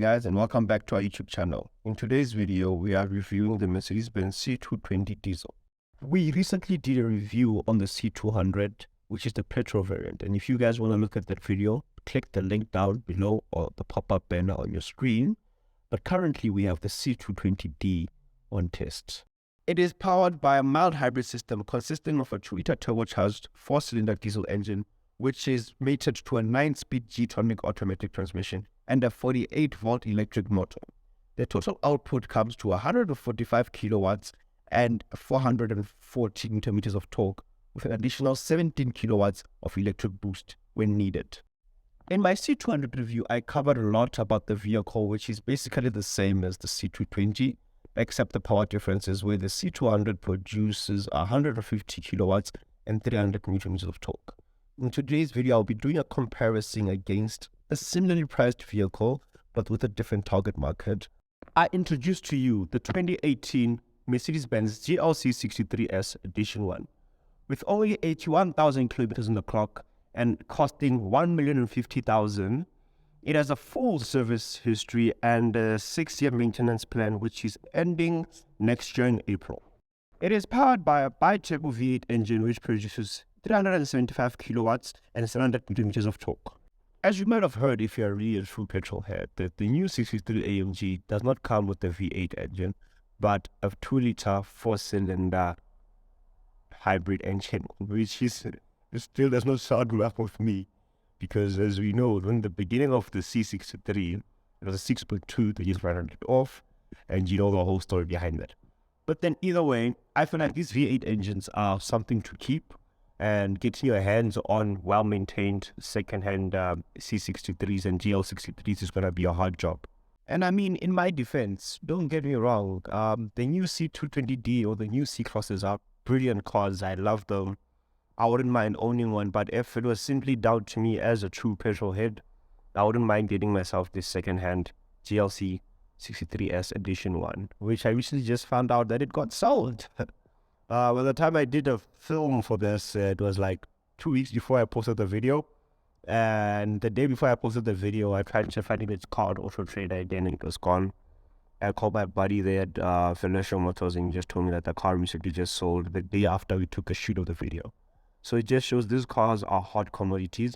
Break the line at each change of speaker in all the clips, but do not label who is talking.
guys, and welcome back to our YouTube channel. In today's video, we are reviewing the Mercedes-Benz C220 diesel. We recently did a review on the C200, which is the petrol variant. And if you guys want to look at that video, click the link down below or the pop-up banner on your screen. But currently we have the C220d on test. It is powered by a mild hybrid system consisting of a 2-liter turbocharged 4-cylinder diesel engine, which is mated to a 9-speed G-tronic automatic transmission and a 48-volt electric motor. The total output comes to 145 kilowatts and 440 newton meters of torque, with an additional 17 kilowatts of electric boost when needed. In my C200 review, I covered a lot about the vehicle, which is basically the same as the C220, except the power differences, where the C200 produces 150 kilowatts and 300 newton meters of torque. In today's video, I'll be doing a comparison against a similarly priced vehicle, but with a different target market. I introduced to you the 2018 Mercedes-Benz GLC63s Edition 1. With only 81,000 kilometers on the clock and costing $1,050,000, it has a full service history and a 6-year maintenance plan, which is ending next year in April. It is powered by a bi-turbo V8 engine, which produces 375 kilowatts and 700 newton meters of torque. As you might have heard if you're really a true petrol head, that the new 63 AMG does not come with the V8 engine, but a 2-liter 4-cylinder hybrid engine, which is still does not sound well with me, because as we know, in the beginning of the C63, it was a 6.2, they just ran it off, and you know the whole story behind that. But then either way, I feel like these V8 engines are something to keep, and getting your hands on well-maintained second-hand C63s and GL63s is going to be a hard job. And I mean, in my defense, don't get me wrong, the new C220d or the new C-Crosses are brilliant cars. I love them. I wouldn't mind owning one, but if it was simply down to me as a true petrol head, I wouldn't mind getting myself this second-hand GLC63s Edition 1, which I recently just found out that it got sold. By the time I did a film for this, it was like 2 weeks before I posted the video. And the day before I posted the video, I tried to find its car on Auto Trader again, and it was gone. I called my buddy there at Financial Motors, and he just told me that the car recently just sold the day after we took a shoot of the video. So it just shows these cars are hot commodities.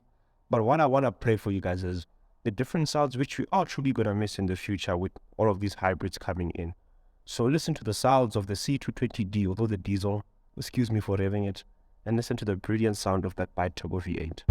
But what I want to play for you guys is the different sounds which we are truly going to miss in the future with all of these hybrids coming in. So listen to the sounds of the C220d, although the diesel, excuse me for revving it, and listen to the brilliant sound of that bi-turbo V8.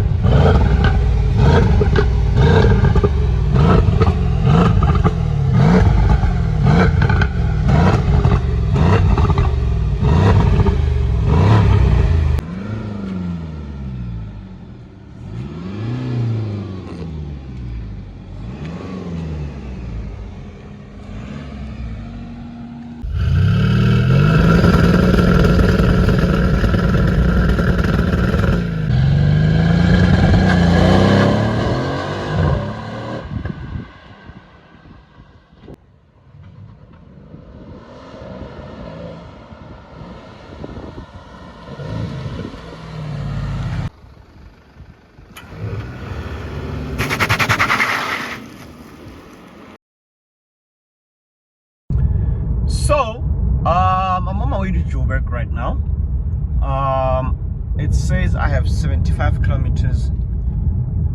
So, I'm on my way to Joburg right now. It says I have 75 kilometers.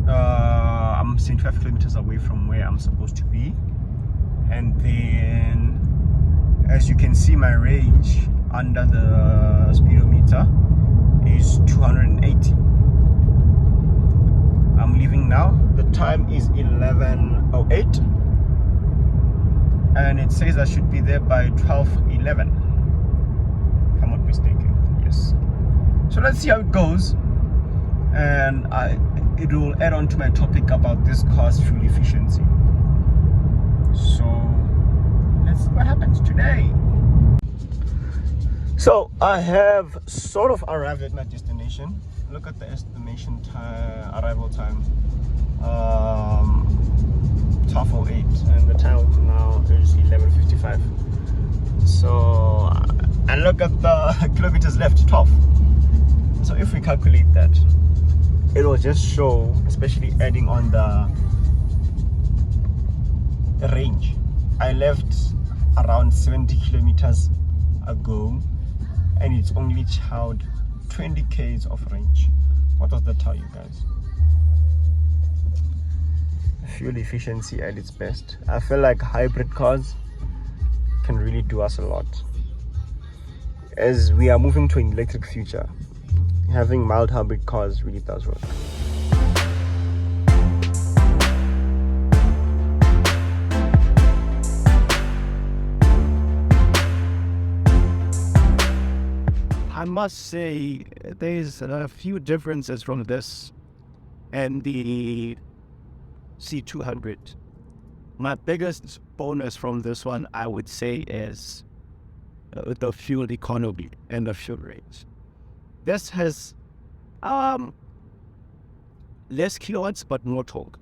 I'm 75 kilometers away from where I'm supposed to be. And then, as you can see, my range under the speedometer is 280. I'm leaving now. The time is 11:08. And it says I should be there by 12:11, if I'm not mistaken. Yes. So let's see how it goes, and it will add on to my topic about this car's fuel efficiency. So let's see what happens today. So I have sort of arrived at my destination. Look at the estimation time, arrival time. 12:08, and the time now is 11:55. So and look at the kilometers left, 12. So if we calculate that, it will just show, especially adding on the range. I left around 70 kilometers ago and it's only chowed 20 k's of range. What does that tell you guys? Fuel efficiency at its best. I feel like hybrid cars can really do us a lot. As we are moving to an electric future, having mild hybrid cars really does work. I must say there's a few differences from this and the C200. My biggest bonus from this one, I would say, is the fuel economy and the fuel range. This has less kilowatts but more torque.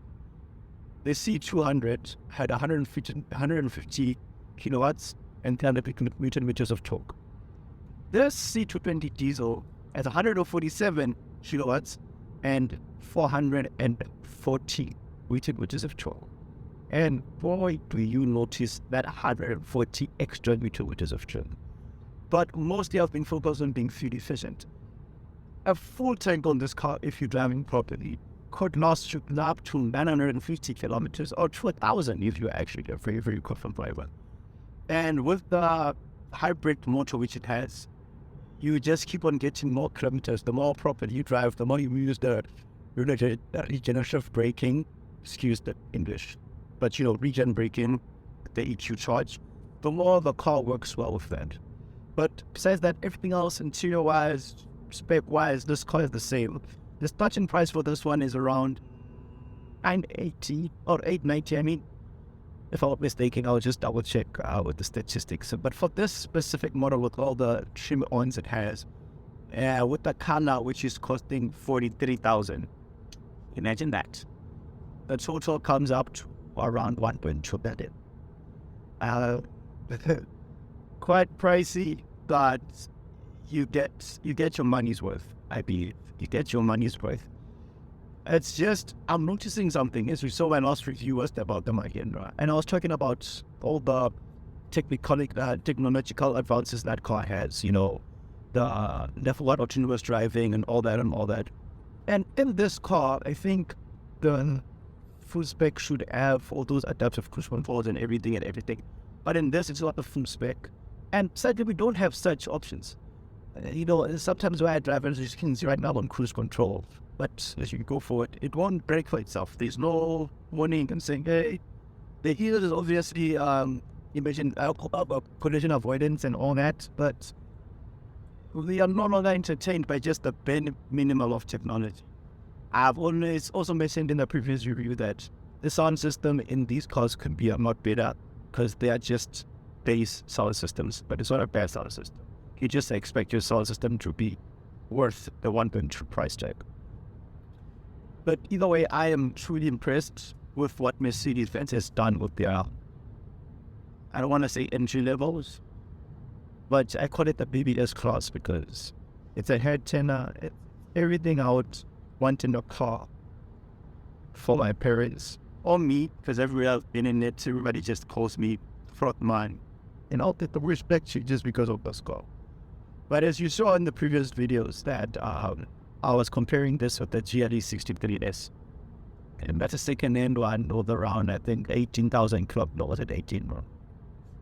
The C200 had 150 kilowatts and 300 newton meters of torque. This C220 diesel has 147 kilowatts and 440 newton meters of torque. And boy, do you notice that 140 extra newton meters of torque. But mostly I've been focused on being fuel efficient. A full tank on this car, if you're driving properly, could last you up to 950 kilometers or to 1,000 if you're actually a very, very confident driver. And with the hybrid motor which it has, you just keep on getting more kilometers. The more properly you drive, the more you use the regenerative braking, excuse the English, but regen braking, the EQ charge, the more the car works well with that. But besides that, everything else, interior-wise, spec-wise, this car is the same. The starting price for this one is around $980 or $890. I mean, if I'm not mistaken, I'll just double check with the statistics. But for this specific model, with all the trim ons it has, with the car now, which is costing $43,000, imagine that. The total comes up to around $1.2 billion. Quite pricey, but you get your money's worth. I believe you get your money's worth. It's just, I'm noticing something as we saw my last review was about the Mahindra, and I was talking about all the technological advances that car has, the level 1 autonomous driving and all that. And in this car, I think the full spec should have all those adaptive cruise controls and everything. But in this, it's not the full spec. And sadly, we don't have such options. Sometimes when I drive, as you can see right now on cruise control, but as you go forward, it won't brake for itself. There's no warning and saying, hey, the here is obviously, imagine collision avoidance and all that, but we are no longer entertained by just the bare minimum of technology. I've always also mentioned in the previous review that the sound system in these cars could be a lot better because they are just base sound systems, but it's not a bad sound system. You just expect your sound system to be worth the $1.2 price tag. But either way, I am truly impressed with what Mercedes-Benz has done with their, I don't want to say entry levels, but I call it the BBS class because it's a head tenor, everything I would want in a car for my parents or me, because everywhere I've been in it, everybody just calls me frontman. And I'll take the respect you just because of this car. But as you saw in the previous videos that I was comparing this with the GLC63s. And that's a second-hand one with around, I think, 18,000 kilometers. No, was it 18?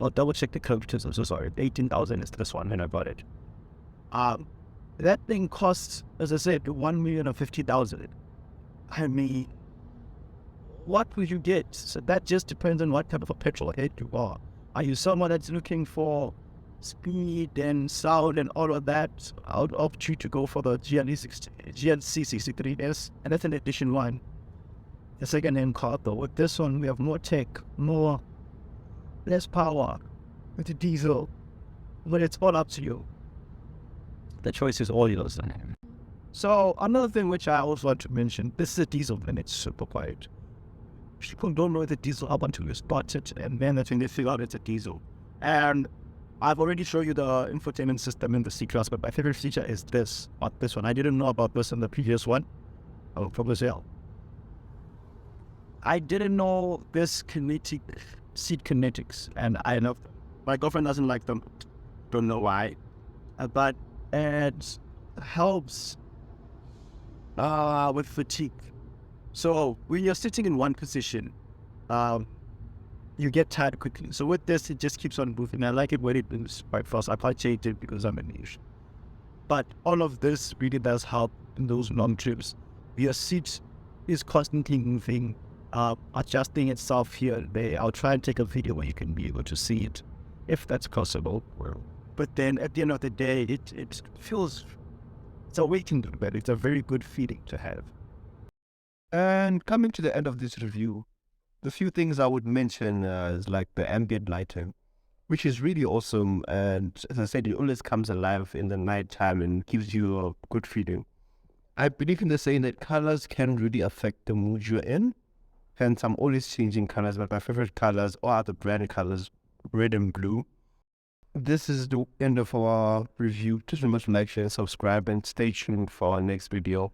I'll double check the kilometers, I'm so sorry. 18,000 is this one when I bought it. That thing costs, as I said, $1,050,000. I mean, what will you get? So that just depends on what type of a petrol head you are. Are you someone that's looking for speed and sound and all of that? I would opt you to go for the GLC63s, and that's an edition one. The second-hand car, though. With this one, we have more tech, less power with the diesel, but it's all up to you. The choice is all yours. So another thing which I also want to mention, this is a diesel and it's super quiet. People don't know the diesel up until you start it, and then that's when they figure out it's a diesel. And I've already shown you the infotainment system in the C-Class, but my favorite feature is this, not this one. I didn't know about this in the previous one. I will probably say, I didn't know this kinetic seat kinetics, and I love them. My girlfriend doesn't like them. Don't know why, but it helps with fatigue. So when you're sitting in one position, you get tired quickly. So with this, it just keeps on moving. I like it when it moves quite fast. I can't change it because I'm a niche. But all of this really does help in those long trips. Your seat is constantly moving, adjusting itself here and there. I'll try and take a video where you can be able to see it, if that's possible. But then at the end of the day, it feels, it's a waiting to bed. It's a very good feeling to have. And coming to the end of this review, the few things I would mention is like the ambient lighting, which is really awesome. And as I said, it always comes alive in the nighttime and gives you a good feeling. I believe in the saying that colors can really affect the mood you're in. Hence, I'm always changing colors, but my favorite colors are the brand colors, red and blue. This is the end of our review. Just remember to like, share, and subscribe, and stay tuned for our next video.